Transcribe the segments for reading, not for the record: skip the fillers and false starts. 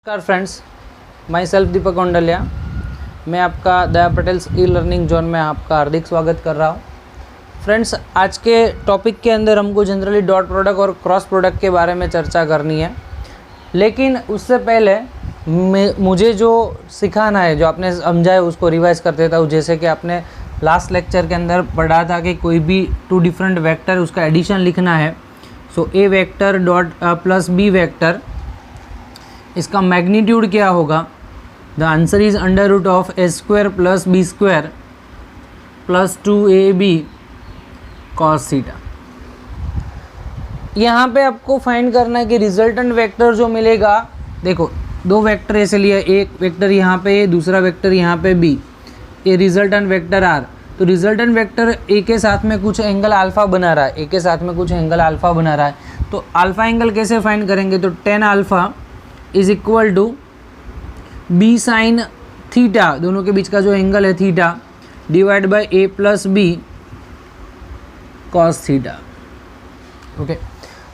नमस्कार friends, my self दीपक कौंडल्या। मैं आपका दया पटेल्स ई लर्निंग जोन में आपका हार्दिक स्वागत कर रहा हूँ। फ्रेंड्स, आज के टॉपिक के अंदर हमको जनरली डॉट प्रोडक्ट और क्रॉस प्रोडक्ट के बारे में चर्चा करनी है, लेकिन उससे पहले मुझे जो सिखाना है, जो आपने समझा है, उसको रिवाइज कर देता हूँ। जैसे कि आपने लास्ट लेक्चर के अंदर पढ़ा था कि कोई भी टू डिफरेंट वेक्टर उसका एडिशन लिखना है। So A vector dot plus B vector, इसका मैग्नीट्यूड क्या होगा? The answer is under root of A square plus B square plus 2ab cos theta. यहाँ पे आपको फाइंड करना है कि रिजल्टेंट वेक्टर जो मिलेगा, देखो दो वेक्टर ऐसे लिया, एक वेक्टर यहाँ पे, दूसरा वेक्टर यहाँ पे बी, ये रिजल्टेंट वेक्टर आर। तो रिजल्टेंट वेक्टर ए के साथ में कुछ एंगल अल्फा बना रहा है, ए के साथ में कुछ एंगल अल्फा बना रहा है। तो अल्फा एंगल कैसे फाइंड करेंगे? तो tan alpha is equal to b sine theta, दोनों के बीच का जो एंगल है theta, divide by a plus B cos theta. Okay,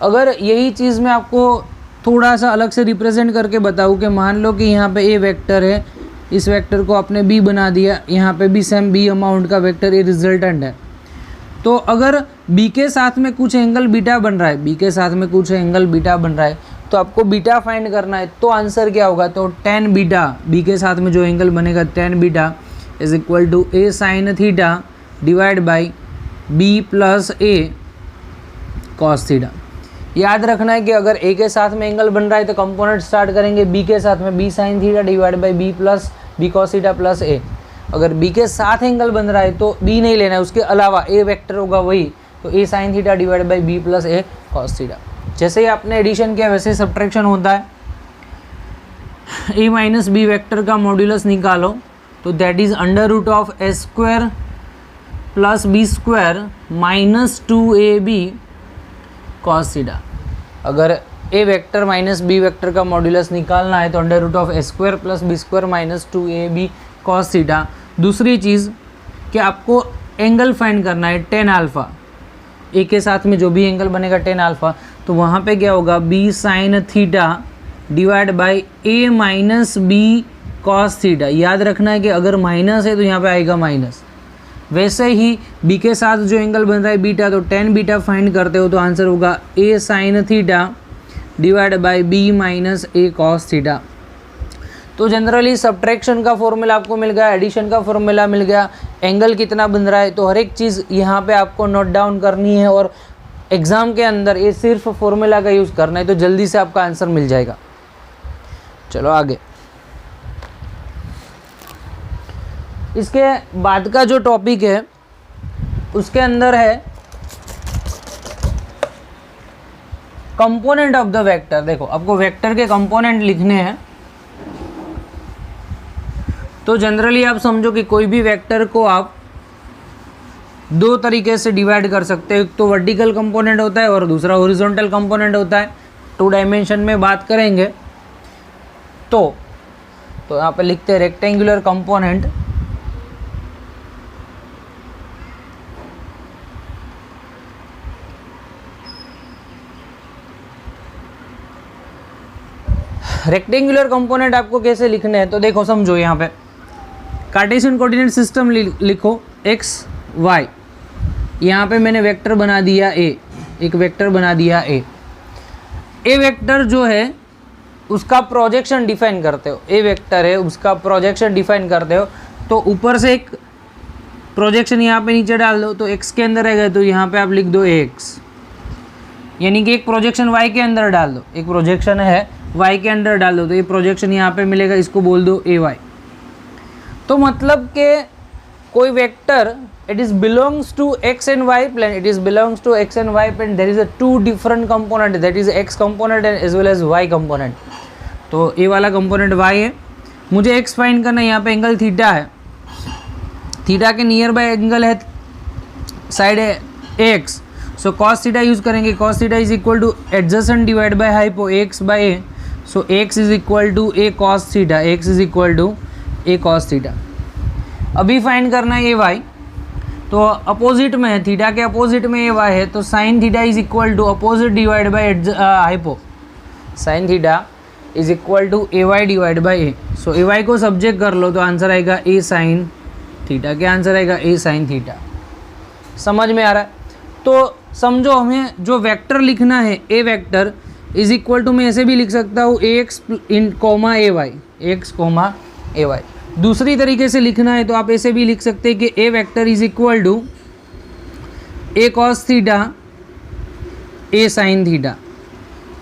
अगर यही चीज़ मैं आपको थोड़ा सा अलग से रिप्रेजेंट करके बताऊँ कि मान लो कि यहाँ पे ए वेक्टर है, इस वेक्टर को आपने बी बना दिया, यहाँ पे भी सेम बी अमाउंट का वेक्टर ए रिजल्टेंट है। तो अगर बी के साथ में कुछ एंगल बीटा बन रहा है, बी के साथ में कुछ एंगल बीटा बन रहा है, तो आपको बीटा फाइंड करना है। तो आंसर क्या होगा? तो tan बीटा, बी के साथ में जो एंगल बनेगा tan beta is equal to a sine theta divide by B plus A cos theta. याद रखना है कि अगर ए के साथ में एंगल बन रहा है तो कंपोनेंट स्टार्ट करेंगे बी के साथ में, B sine theta divide by B plus B cos theta plus A. अगर बी के साथ एंगल बन रहा है तो बी नहीं लेना है, उसके अलावा ए वेक्टर होगा वही, तो A sine theta divide by B plus A cos theta. जैसे ही आपने एडिशन किया वैसे ही सब्ट्रैक्शन होता है। ए माइनस बी वेक्टर का मॉड्यूलस निकालो, तो that is under root of A square plus B square minus 2ab cos theta. अगर a vector minus b vector का मॉड्यूलस निकालना है तो under root of A square plus B square minus 2ab cos theta. दूसरी चीज़ कि आपको angle find करना है tan अल्फ़ा, ए के साथ में जो भी एंगल बनेगा tan अल्फ़ा, तो वहाँ पे क्या होगा? B sine theta divide by a minus b cos theta. याद रखना है कि अगर माइनस है तो यहाँ पे आएगा माइनस। वैसे ही बी के साथ जो एंगल बन रहा है बीटा, तो tan बीटा फाइंड करते हो तो आंसर होगा A sine theta divide by B minus A cos theta. तो जनरली सब्ट्रैक्शन का फॉर्मूला आपको मिल गया, एडिशन का फॉर्मूला मिल गया, एंगल कितना बन रहा है, तो हर एक चीज़ यहाँ पे आपको नोट डाउन करनी है और एग्ज़ाम के अंदर ये सिर्फ फॉर्मूला का यूज़ करना है, तो जल्दी से आपका आंसर मिल जाएगा। चलो आगे, इसके बाद का जो टॉपिक है उसके अंदर है कंपोनेंट ऑफ द वेक्टर। देखो, आपको वेक्टर के कंपोनेंट लिखने हैं। तो जनरली आप समझो कि कोई भी वेक्टर को आप दो तरीके से डिवाइड कर सकते हो। एक तो वर्टिकल कंपोनेंट होता है और दूसरा हॉरिजॉन्टल कंपोनेंट होता है। 2 डायमेंशन में बात करेंगे तो यहाँ पे लिखते हैं रेक्टेंगुलर कंपोनेंट। रेक्टेंगुलर कंपोनेंट आपको कैसे लिखने हैं? तो देखो, समझो, यहाँ पे कार्टेशियन कोऑर्डिनेट सिस्टम लिखो x y। यहाँ पे मैंने वेक्टर बना दिया a, एक वेक्टर बना दिया a। a वेक्टर जो है उसका प्रोजेक्शन डिफाइन करते हो, a वेक्टर है उसका प्रोजेक्शन डिफाइन करते हो। तो ऊपर से एक प्रोजेक्शन यहाँ पे नीचे डाल दो, तो x के अंदर रहेगा, तो यहाँ पे आप लिख दो ax, यानी कि एक प्रोजेक्शन y के अंदर डाल दो, एक प्रोजेक्शन है y के अंदर डाल दो, तो ये प्रोजेक्शन यहाँ पे मिलेगा, इसको बोल दो ay। तो मतलब कि कोई vector it is belongs to x and y plane, it is belongs to x and y plane, there is a 2 different component, that is x component and as well as y component. तो a वाला component y है, मुझे x find करना है। यहाँ पे angle theta है, theta के नियर बाय एंगल है साइड है x, so cos theta use करेंगे। Cos theta is equal to adjacent divide by hypo, x by a, so x is equal to a cos theta, x is equal to a cos theta. अभी find करना है a y, तो opposite में है, theta के opposite में a y है, तो sine theta is equal to opposite divide by hypo, sine theta is equal to a y divide by a. So a y को सब्जेक्ट कर लो तो आंसर आएगा ए साइन थीटा। क्या आंसर आएगा? A sine theta. समझ में आ रहा है? तो समझो हमें जो वेक्टर लिखना है A vector is equal to, मैं ऐसे भी लिख सकता हूँ ए एक्स इन comma A Y, X comma A Y. दूसरी तरीके से लिखना है तो आप ऐसे भी लिख सकते हैं कि A vector is equal to A cos theta A sine theta,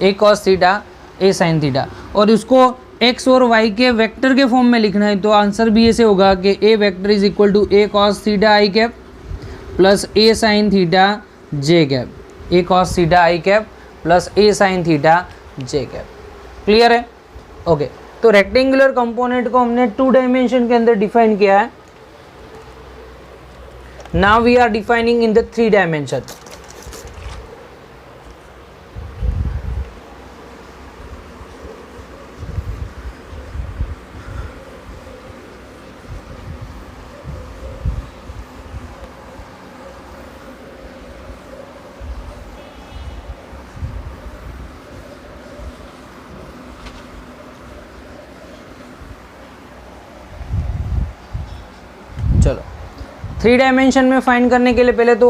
A cos theta A sine theta. और उसको एक्स और वाई के वेक्टर के फॉर्म में लिखना है तो आंसर भी ऐसे होगा कि A vector is equal to A cos theta I cap plus A sine theta J cap, A cos theta I cap plus A sine theta J cap. Clear है? ओके। तो रेक्टेंगुलर कंपोनेंट को हमने 2 dimension के अंदर define किया है। Now we are defining in the 3 dimension. चलो 3 dimension में फाइंड करने के लिए पहले तो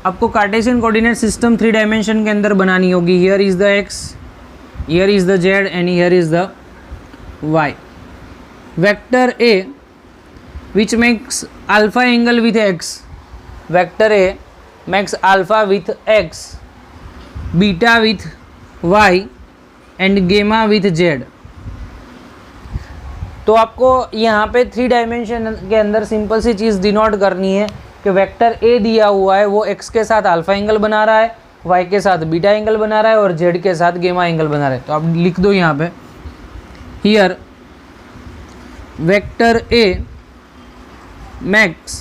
आपको कार्टेशियन कोऑर्डिनेट सिस्टम 3 डायमेंशन के अंदर बनानी होगी। Here is the x, here is the z and here is the y. Vector a which makes alpha angle with x, vector a makes alpha with x, beta with y and gamma with z. तो आपको यहाँ पे 3 dimension के अंदर simple सी चीज़ denote करनी है कि vector A दिया हुआ है वो एक्स के साथ अल्फा एंगल बना रहा है, वाई के साथ बीटा एंगल बना रहा है और जेड के साथ गेमा एंगल बना रहा है। तो आप लिख दो यहाँ पे, here vector A max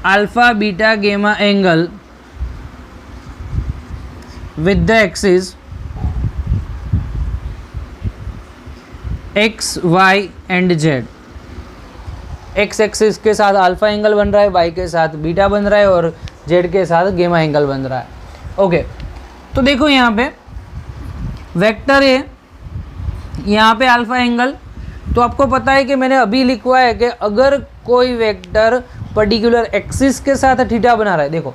alpha beta gamma angle with the axis X Y and Z. X axis के साथ अल्फा एंगल बन रहा है, वाई के साथ बीटा बन रहा है और जेड के साथ गेमा एंगल बन रहा है। ओके। तो देखो यहाँ पे वेक्टर ए, यहाँ पे अल्फा एंगल। तो आपको पता है कि मैंने अभी लिखवा है कि अगर कोई वेक्टर पर्टिकुलर एक्सिस के साथ थीटा बना रहा है, देखो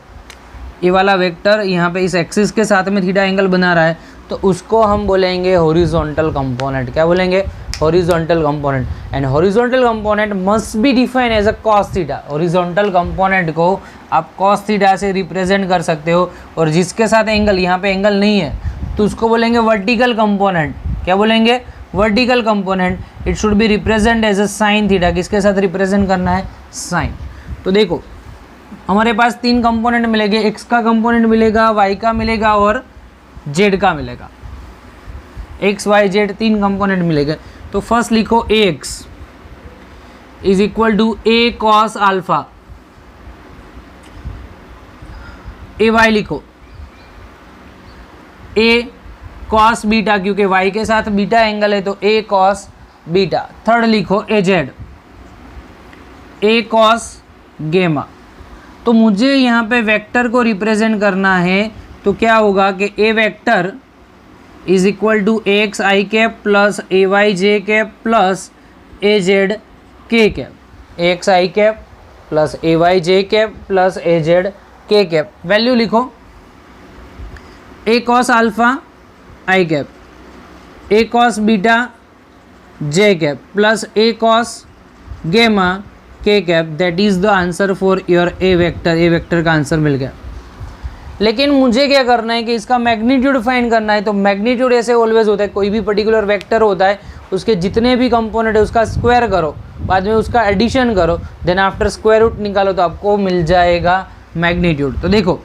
ये वाला वेक्टर यहाँ पे इस एक्सिस के साथ में थीटा एंगल बना रहा है तो उसको हम बोलेंगे हॉरिजॉन्टल कंपोनेंट। क्या बोलेंगे? Horizontal component. And horizontal component must be define as a cos theta. Horizontal component को आप कॉस थीटा से रिप्रेजेंट कर सकते हो और जिसके साथ एंगल, यहाँ पे एंगल नहीं है तो उसको बोलेंगे वर्टिकल कंपोनेंट। क्या बोलेंगे? Vertical component. It should be represent as a sine theta. किसके साथ रिप्रेजेंट करना है? साइन। तो देखो हमारे पास 3 कंपोनेंट मिलेंगे, एक्स का कंपोनेंट मिलेगा, वाई का मिलेगा और जेड का मिलेगा। एक्स वाई जेड 3 कंपोनेंट मिलेंगे। तो फर्स्ट लिखो A X is equal to A cos alpha, A Y लिखो ए कॉस बीटा, क्योंकि वाई के साथ बीटा एंगल है तो ए कॉस बीटा। थर्ड लिखो ए जेड, ए कॉस गेमा। तो मुझे यहाँ पे वेक्टर को रिप्रेजेंट करना है तो क्या होगा कि A vector is equal to A X I cap plus A Y J cap plus A Z K cap, A X I cap plus A Y J cap plus A Z K cap. Value लिखो A cos alpha I cap, A cos beta J cap plus A cos gamma K cap. That is the answer for your A vector. A vector का आंसर मिल गया। लेकिन मुझे क्या करना है कि इसका मैग्नीट्यूड फाइंड करना है। तो मैग्नीट्यूड ऐसे ऑलवेज होता है, कोई भी पर्टिकुलर वेक्टर होता है उसके जितने भी कंपोनेंट है उसका स्क्वायर करो, बाद में उसका एडिशन करो, देन आफ्टर स्क्वायर रूट निकालो तो आपको मिल जाएगा मैग्नीट्यूड। तो देखो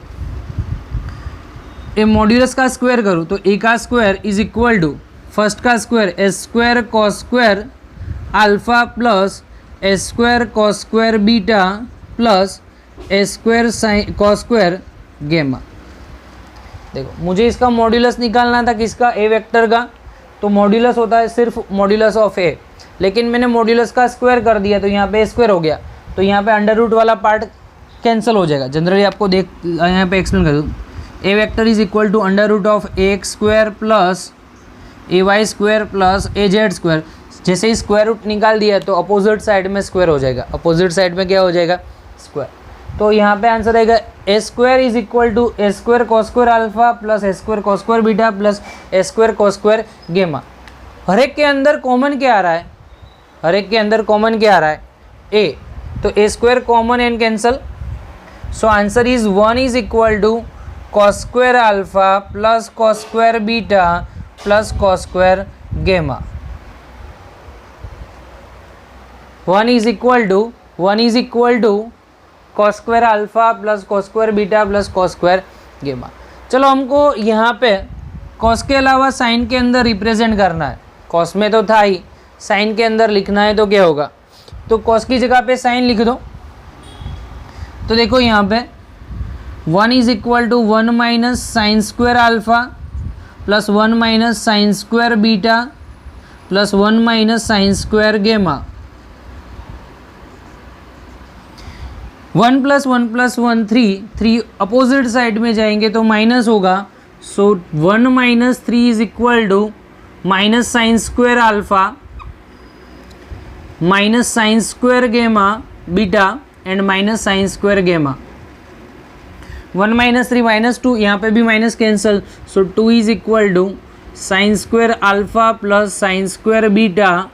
ए मॉड्यूलस का स्क्वायर करूँ तो ए का square is equal to first का square S square cos square alpha plus S square cos square beta plus S square sine cos square gamma. देखो मुझे इसका मॉड्यूलस निकालना था, किसका? ए वेक्टर का। तो मॉड्यूलस होता है सिर्फ मॉड्यूलस ऑफ ए, लेकिन मैंने मॉड्यूलस का स्क्वायर कर दिया तो यहाँ पे स्क्वायर हो गया, तो यहाँ पे अंडर रूट वाला पार्ट कैंसिल हो जाएगा। जनरली आपको देख यहाँ पे एक्सप्लेन कर दूँ। A vector is equal to under root of A X square plus AY² plus AZ²। जैसे ही स्क्वायर रूट निकाल दिया तो अपोजिट साइड में स्क्वायर हो जाएगा, अपोजिट साइड में क्या हो जाएगा, स्क्वायर। तो यहाँ पे आंसर आएगा A² is equal to A² cos square alpha plus A² cos square beta plus A² cos square gamma. हर एक के अंदर कॉमन क्या आ रहा है, हर एक के अंदर कॉमन क्या आ रहा है, A, तो A² common and cancel. So answer is 1 is equal to cos square alpha plus cos square beta plus cos square gamma. 1 is equal to cos square alpha plus cos square beta plus cos square gamma. चलो हमको यहाँ पे cos के अलावा sign के अंदर represent करना है, cos में तो था ही, साइन के अंदर लिखना है तो क्या होगा, तो cos की जगह पे साइन लिख दो। तो देखो यहाँ पे 1 is equal to 1 minus sine square alpha plus 1 minus sine square beta plus 1 minus sine square gamma. 1 plus 1 3 opposite side में जाएंगे तो माइनस होगा। So 1 minus 3 is equal to minus sine square alpha minus sine square gamma beta and minus sine square gamma. 1 minus 3 minus 2, यहाँ पे भी minus cancel. So 2 is equal to sine square alpha plus sine square beta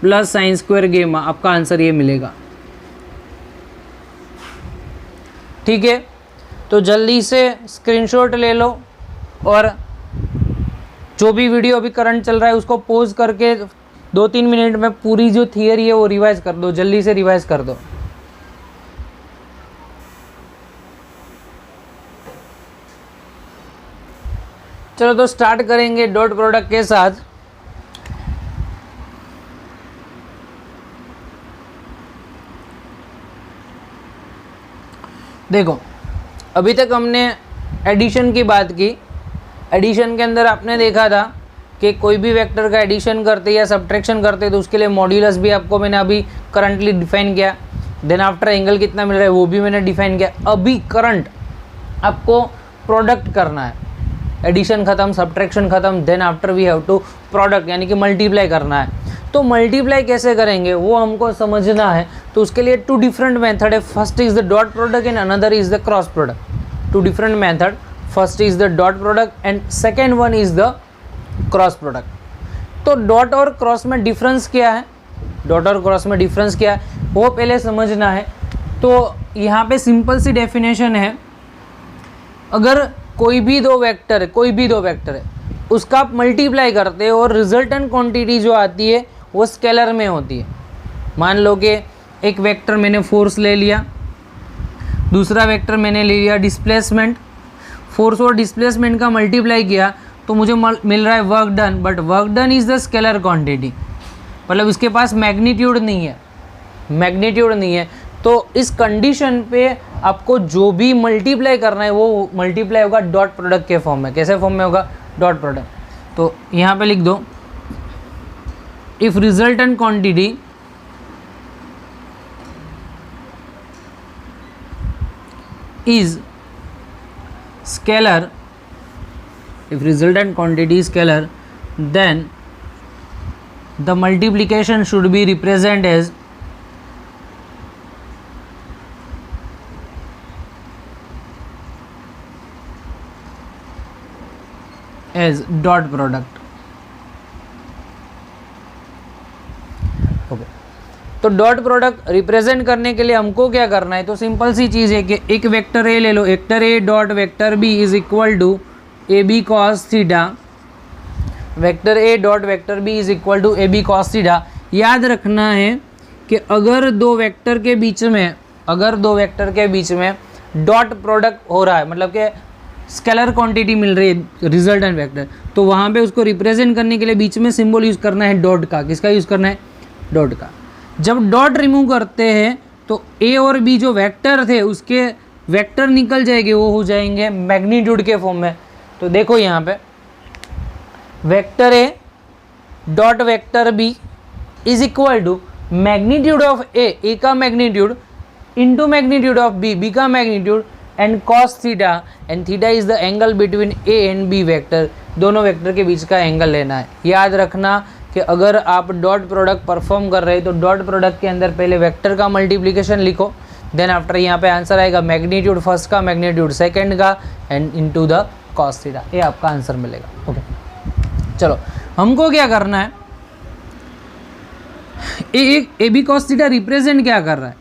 plus sine square gamma. आपका answer ये मिलेगा। ठीक है, तो जल्दी से स्क्रीनशॉट ले लो और जो भी वीडियो अभी करंट चल रहा है उसको पॉज करके 2-3 मिनट में पूरी जो थियरी है वो रिवाइज कर दो, जल्दी से रिवाइज कर दो। चलो तो स्टार्ट करेंगे डॉट प्रोडक्ट के साथ। देखो अभी तक हमने एडिशन की बात की। एडिशन के अंदर आपने देखा था कि कोई भी वेक्टर का एडिशन करते या सब्ट्रैक्शन करते तो उसके लिए मॉड्यूलस भी आपको मैंने अभी करंटली डिफाइन किया। देन आफ्टर एंगल कितना मिल रहा है वो भी मैंने डिफाइन किया। अभी करंट आपको प्रोडक्ट करना है, एडिशन ख़त्म, सब्ट्रैक्शन ख़त्म, then after we have to product यानी कि मल्टीप्लाई करना है। तो मल्टीप्लाई कैसे करेंगे वो हमको समझना है। तो उसके लिए 2 डिफरेंट मेथड है। First is the dot product and another is the cross product. 2 different method, first is the dot product and second one is the cross product. तो डॉट और क्रॉस में डिफरेंस क्या है, डॉट और cross में difference क्या है वो पहले समझना है। तो यहाँ पे सिंपल सी डेफिनेशन है, अगर कोई भी दो वेक्टर है उसका आप मल्टीप्लाई करते हो और रिजल्टेंट क्वांटिटी जो आती है वो स्केलर में होती है। मान लो कि एक वेक्टर मैंने फोर्स ले लिया, दूसरा वेक्टर मैंने ले लिया डिस्प्लेसमेंट। फोर्स और डिस्प्लेसमेंट का मल्टीप्लाई किया तो मुझे मिल रहा है work done, but work done is the scalar quantity, मतलब इसके पास मैग्नीट्यूड नहीं है। तो इस कंडीशन पे आपको जो भी मल्टीप्लाई करना है वो मल्टीप्लाई होगा डॉट प्रोडक्ट के फॉर्म में। कैसे फॉर्म में होगा, डॉट प्रोडक्ट। तो यहाँ पे लिख दो, if resultant quantity is scalar, if resultant quantity is scalar, then the multiplication should be represented as dot product. Okay. तो डॉट प्रोडक्ट रिप्रेजेंट करने के लिए हमको क्या करना है, तो सिंपल सी चीज़ है कि एक वेक्टर ए ले लो, vector A dot vector B is equal to A B cos theta. Vector A dot vector B is equal to A B cos theta. याद रखना है कि अगर दो वेक्टर के बीच में डॉट प्रोडक्ट हो रहा है, मतलब कि स्केलर क्वांटिटी मिल रही है रिजल्टेंट वेक्टर, तो वहाँ पे उसको रिप्रेजेंट करने के लिए बीच में सिंबल यूज़ करना है डॉट का। किसका यूज़ करना है, डॉट का। जब डॉट रिमूव करते हैं तो ए और बी जो वेक्टर थे उसके वेक्टर निकल जाएंगे, वो हो जाएंगे मैग्नीट्यूड के फॉर्म में। तो देखो यहाँ पे vector A dot vector B is equal to magnitude of A का magnitude into magnitude of B का magnitude and cos theta, and theta is the angle between A and B vector. दोनों vector के बीच का angle लेना है। याद रखना कि अगर आप डॉट प्रोडक्ट परफॉर्म कर रहे हैं तो डॉट प्रोडक्ट के अंदर पहले वेक्टर का मल्टीप्लिकेशन लिखो, देन आफ्टर यहाँ पे आंसर आएगा मैग्नीट्यूड फर्स्ट का, मैग्नीट्यूड सेकंड का and into the cos theta, ये आपका आंसर मिलेगा। ओके चलो हमको क्या करना है, a B cos theta represent क्या कर रहा है,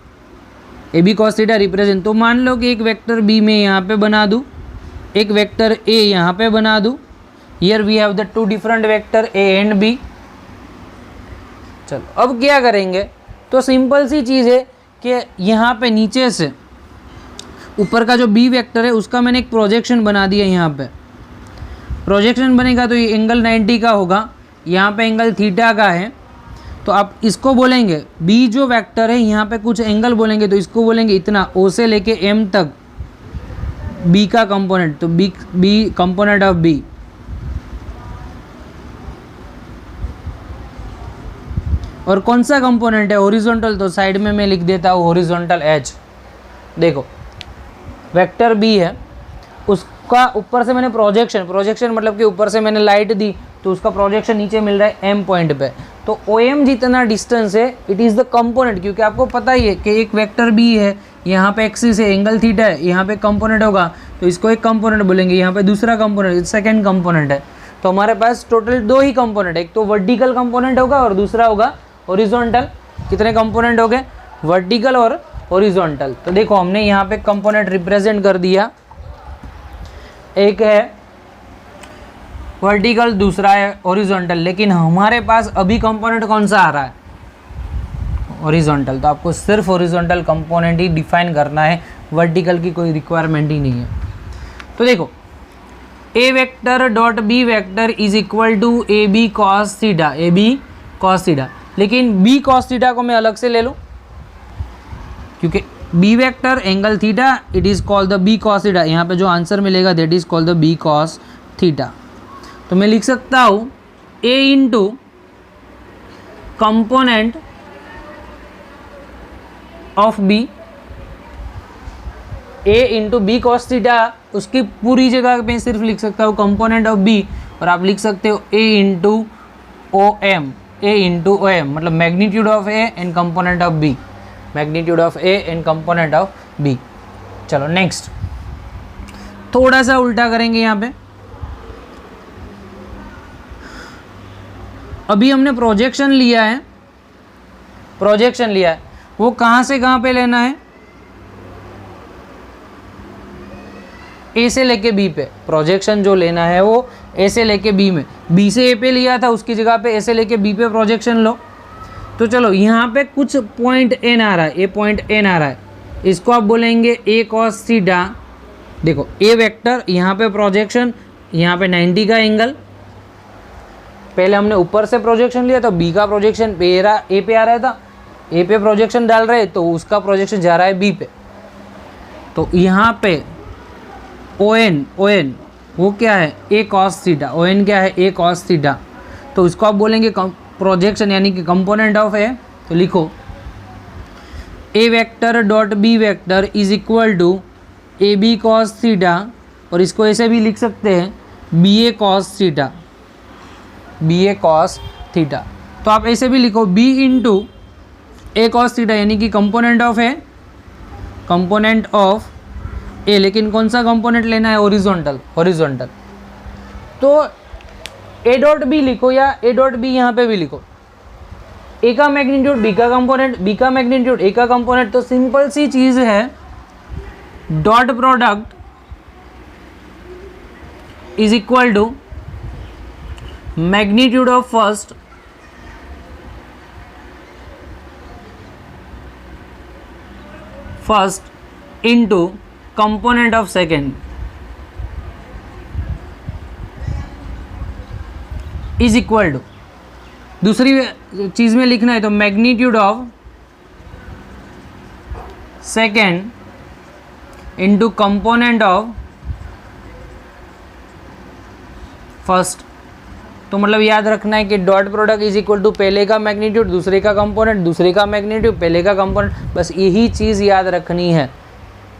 a B cos theta represent, तो मान लो कि एक वेक्टर बी में यहाँ पे बना दूँ, एक वेक्टर ए यहाँ पे बना दूँ, here we have the two different vector a and b. चलो अब क्या करेंगे, तो सिंपल सी चीज़ है कि यहाँ पे नीचे से ऊपर का जो बी वेक्टर है उसका मैंने एक प्रोजेक्शन बना दिया, यहाँ पे प्रोजेक्शन बनेगा तो ये एंगल 90 का होगा, यहाँ पे एंगल थीटा का है, तो आप इसको बोलेंगे बी जो वेक्टर है यहाँ पे कुछ एंगल बोलेंगे तो इसको बोलेंगे इतना, ओ से लेके एम तक बी का कंपोनेंट, तो बी कंपोनेंट ऑफ बी, और कौन सा कंपोनेंट है हॉरिजॉन्टल, तो साइड में मैं लिख देता हूँ हॉरिजॉन्टल एच। देखो वेक्टर बी है, उसका ऊपर से मैंने प्रोजेक्शन मतलब कि ऊपर से मैंने लाइट दी तो उसका प्रोजेक्शन नीचे मिल रहा है एम पॉइंट पे, तो ओ एम जितना डिस्टेंस है इट इज़ द कंपोनेंट, क्योंकि आपको पता ही है कि एक वेक्टर बी है, यहाँ पे एक्सिस है, एंगल थीटा है, यहाँ पे कंपोनेंट होगा तो इसको एक कंपोनेंट बोलेंगे, यहाँ पे दूसरा कंपोनेंट सेकंड कंपोनेंट है, तो हमारे पास टोटल दो ही कंपोनेंट है, एक तो वर्टिकल कंपोनेंट होगा और दूसरा होगा हॉरिजॉन्टल। कितने कंपोनेंट हो गए, वर्टिकल और हॉरिजॉन्टल। तो देखो हमने यहाँ पे कंपोनेंट रिप्रेजेंट कर दिया, एक है वर्टिकल दूसरा है हॉरिजॉन्टल, लेकिन हमारे पास अभी कंपोनेंट कौन सा आ रहा है, हॉरिजॉन्टल, तो आपको सिर्फ हॉरिजॉन्टल कंपोनेंट ही डिफाइन करना है, वर्टिकल की कोई रिक्वायरमेंट ही नहीं है। तो देखो A vector dot B vector is equal to A B cos theta, A B cos theta, लेकिन बी कॉस थीटा को मैं अलग से ले लूँ क्योंकि B vector angle theta it is called the B cos theta, यहाँ पे जो आंसर मिलेगा that is called the B cos theta. तो मैं लिख सकता हूँ A into component of B, A into B cos theta, उसकी पूरी जगह पे सिर्फ लिख सकता हूँ कंपोनेंट ऑफ बी, और आप लिख सकते हो a into O m, a into O m मतलब magnitude of a and component of b, magnitude of a and component of b. चलो नेक्स्ट थोड़ा सा उल्टा करेंगे यहाँ पे, अभी हमने प्रोजेक्शन लिया है, वो कहाँ से कहाँ पे लेना है, ए से लेके बी पे, प्रोजेक्शन जो लेना है वो ए से लेके बी में, बी से ए पे लिया था उसकी जगह पे ए से लेके बी पे प्रोजेक्शन लो। तो चलो यहाँ पे कुछ पॉइंट एन आ रहा है, ए पॉइंट एन आ रहा है, इसको आप बोलेंगे ए कॉस थीटा। देखो ए वेक्टर यहाँ पे प्रोजेक्शन, यहाँ पे 90 का एंगल, पहले हमने ऊपर से प्रोजेक्शन लिया तो बी का प्रोजेक्शन ए पे आ रहा था, ए पे प्रोजेक्शन डाल रहे तो उसका प्रोजेक्शन जा रहा है बी पे, तो यहाँ पे ओ एन वो क्या है ए कॉस थीटा, ओ एन क्या है ए कॉस थीटा, तो इसको आप बोलेंगे प्रोजेक्शन यानी कि कंपोनेंट ऑफ ए, तो लिखो A vector dot B vector is equal to A B cos theta, और इसको ऐसे भी लिख सकते हैं बी ए कॉस थीटा, बी ए कॉस थीटा, तो आप ऐसे भी लिखो B into A cos theta यानी कि component of A, component of A, लेकिन कौन सा कंपोनेंट लेना है, हॉरिजॉन्टल। तो ए डॉट बी लिखो या ए डॉट बी यहाँ पे भी लिखो, ए का मैग्नीट्यूड बी का कंपोनेंट, बी का मैग्नीट्यूड ए का कंपोनेंट, तो सिंपल सी चीज है dot product is equal to magnitude of first into component of second is equal to, दूसरी चीज में लिखना है तो magnitude of second into component of first. तो मतलब याद रखना है कि dot product is equal to पहले का मैग्नीट्यूड दूसरे का कंपोनेंट, दूसरे का मैग्नीट्यूड पहले का कंपोनेंट, बस यही चीज़ याद रखनी है।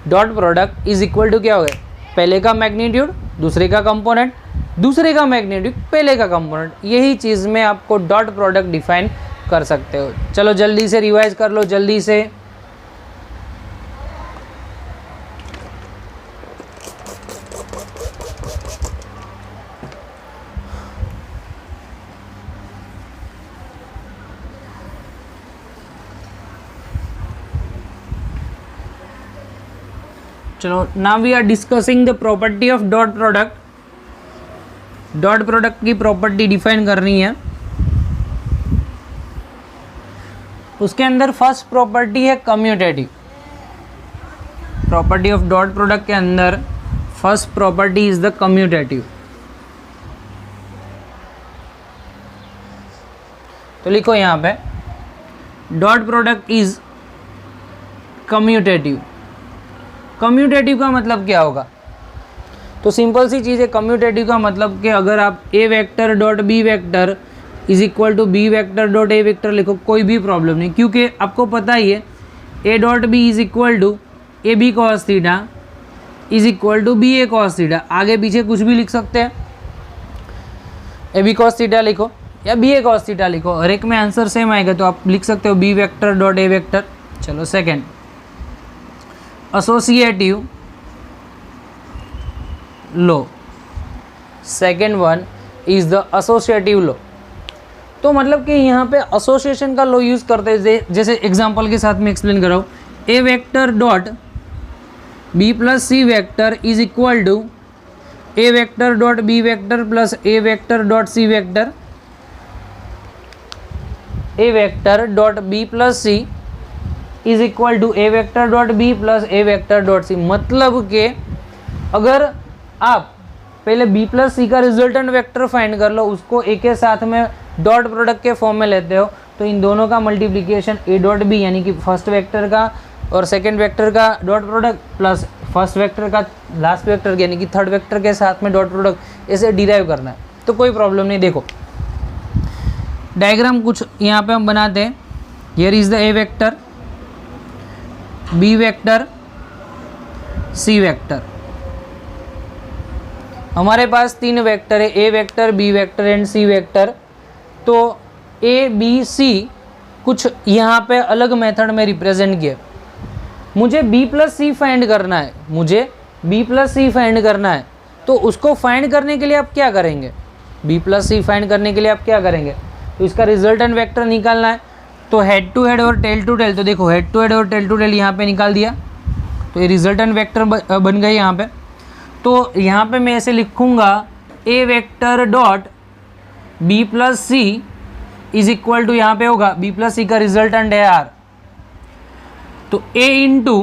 Dot product is equal to क्या हो गया, पहले का मैग्नीट्यूड दूसरे का कंपोनेंट, दूसरे का मैग्नीट्यूड पहले का कंपोनेंट, यही चीज़ में आपको डॉट प्रोडक्ट डिफाइन कर सकते हो। चलो जल्दी से रिवाइज कर लो जल्दी से। चलो now we are discussing the property of dot product. Dot product की प्रॉपर्टी डिफाइन करनी है। उसके अंदर फर्स्ट प्रॉपर्टी है commutative. Property of dot product के अंदर first property is the commutative. तो लिखो यहाँ पे dot product is commutative. Commutative का मतलब क्या होगा? तो सिंपल सी चीज़ है, कम्यूटेटिव का मतलब कि अगर आप A vector dot B vector is equal to B vector dot A vector लिखो, कोई भी प्रॉब्लम नहीं, क्योंकि आपको पता ही है a dot b is equal to A B cos theta is equal to b A cos theta. आगे पीछे कुछ भी लिख सकते हैं, ए बी कॉस थीटा लिखो या बी ए कॉस थीटा लिखो, हर एक में आंसर सेम आएगा, तो आप लिख सकते हो B vector dot A vector. चलो second, associative law. Second one is the associative law. तो मतलब कि यहाँ पे एसोसिएशन का लो यूज़ करते हैं, जैसे एग्जांपल के साथ में एक्सप्लेन कर रहा हूँ। A vector dot B plus C vector is equal to A vector dot B vector plus A vector dot C vector. A vector dot B plus C is equal to A vector dot B plus A vector dot C. मतलब कि अगर आप पहले B plus सी का resultant vector find कर लो, उसको ए के साथ में डॉट प्रोडक्ट के फॉर्म में लेते हो, तो इन दोनों का मल्टीप्लिकेशन ए डॉट बी यानी कि फर्स्ट वेक्टर का और सेकंड वेक्टर का dot product plus first vector का लास्ट वेक्टर यानी कि थर्ड वेक्टर के साथ में डॉट प्रोडक्ट, ऐसे डिराइव करना है। तो कोई प्रॉब्लम नहीं। देखो डायग्राम कुछ यहाँ पे हम बनाते हैं। Here is the A vector, B vector, C vector. हमारे पास तीन वेक्टर है, A vector, B vector and C vector. तो ए बी सी कुछ यहाँ पे अलग मेथड में रिप्रेजेंट किया। मुझे बी प्लस सी फाइंड करना है, मुझे बी प्लस सी फाइंड करना है। तो उसको फाइंड करने के लिए आप क्या करेंगे? बी प्लस सी फाइंड करने के लिए आप क्या करेंगे? तो इसका रिजल्टेंट वेक्टर निकालना है। तो हेड टू हेड और टेल टू टेल, तो देखो हेड टू हेड और टेल टू टेल यहाँ पे निकाल दिया, तो ये रिजल्टेंट वेक्टर बन गए यहाँ पे। तो यहाँ पे मैं ऐसे लिखूँगा A vector dot B plus C is equal to, यहाँ पे होगा बी प्लस सी का रिजल्टेंट है आर, तो A into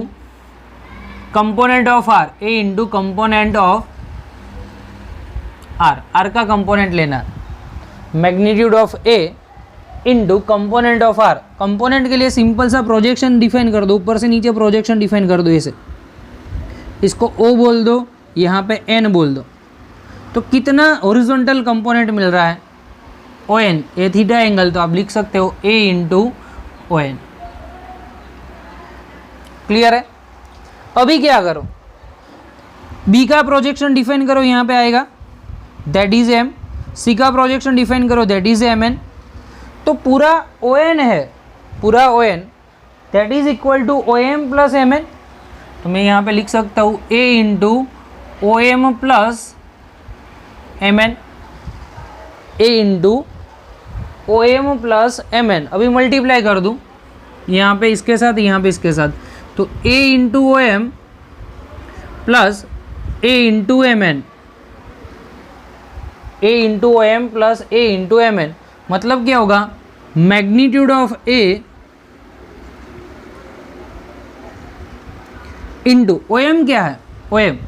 component of R, A into component of R, R का कंपोनेंट लेना, magnitude of A into component of R. Component के लिए सिंपल सा प्रोजेक्शन डिफाइन कर दो, ऊपर से नीचे प्रोजेक्शन डिफाइन कर दो ऐसे, इसको ओ बोल दो, यहाँ पे एन बोल दो। तो कितना हॉरिजॉन्टल कंपोनेंट मिल रहा है? ओ एन, ए थीटा एंगल, तो आप लिख सकते हो a into O N. Clear है? अभी क्या करो, बी का प्रोजेक्शन डिफाइन करो, यहाँ पे आएगा दैट इज एम। सी का प्रोजेक्शन डिफाइन करो, दैट इज एम एन। तो पूरा ओ एन है, पूरा O N that is equal to O M plus M N. तो मैं यहाँ पे लिख सकता हूँ A into O M plus M N, A into O M plus M N. अभी मल्टीप्लाई कर दूँ यहाँ पे इसके साथ, यहाँ पे इसके साथ, तो A into O M plus A into M N, A into O M plus A into M N. मतलब क्या होगा? Magnitude of A into O M क्या है? O M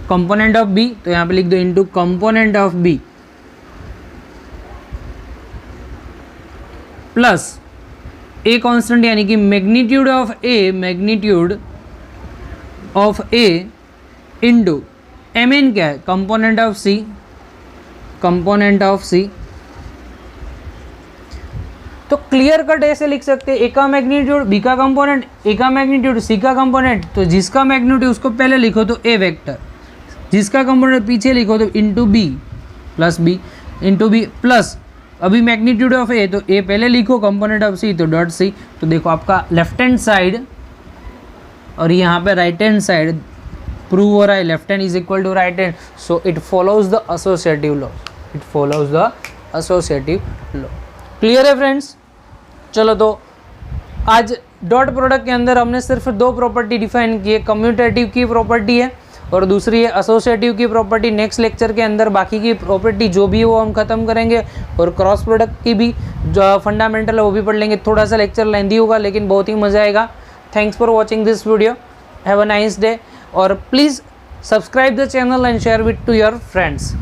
component of B, तो यहाँ पे लिख दो into component of B plus A constant यानी कि magnitude of A, magnitude of A into M N क्या है? Component of C, component of C. तो क्लियर कट ऐसे लिख सकते हैं, ए का मैग्नीट्यूड, बी का कंपोनेंट, ए का मैग्नीट्यूड, सी का कंपोनेंट। तो जिसका मैग्नीट्यूड उसको पहले लिखो तो ए वेक्टर, जिसका कंपोनेंट पीछे लिखो तो into b, plus b into b plus अभी मैग्नीट्यूड ऑफ ए, तो ए पहले लिखो, कंपोनेंट ऑफ सी तो डॉट सी। तो देखो आपका लेफ्ट हैंड साइड और यहाँ पे राइट हैंड साइड प्रूव हो रहा है, left hand is equal to right hand, so it follows the associative law, it follows the associative law. Clear है फ्रेंड्स? चलो तो आज डॉट प्रोडक्ट के अंदर हमने सिर्फ दो प्रॉपर्टी डिफाइन की है, कम्यूटेटिव की प्रॉपर्टी है और दूसरी है एसोसिएटिव की प्रॉपर्टी। नेक्स्ट लेक्चर के अंदर बाकी की प्रॉपर्टी जो भी है वो हम खत्म करेंगे और क्रॉस प्रोडक्ट की भी जो फंडामेंटल है वो भी पढ़ लेंगे। थोड़ा सा लेक्चर लेंदी होगा लेकिन बहुत ही मज़ा आएगा। Thanks for watching this video, have a nice day और please subscribe the channel and share with to your friends.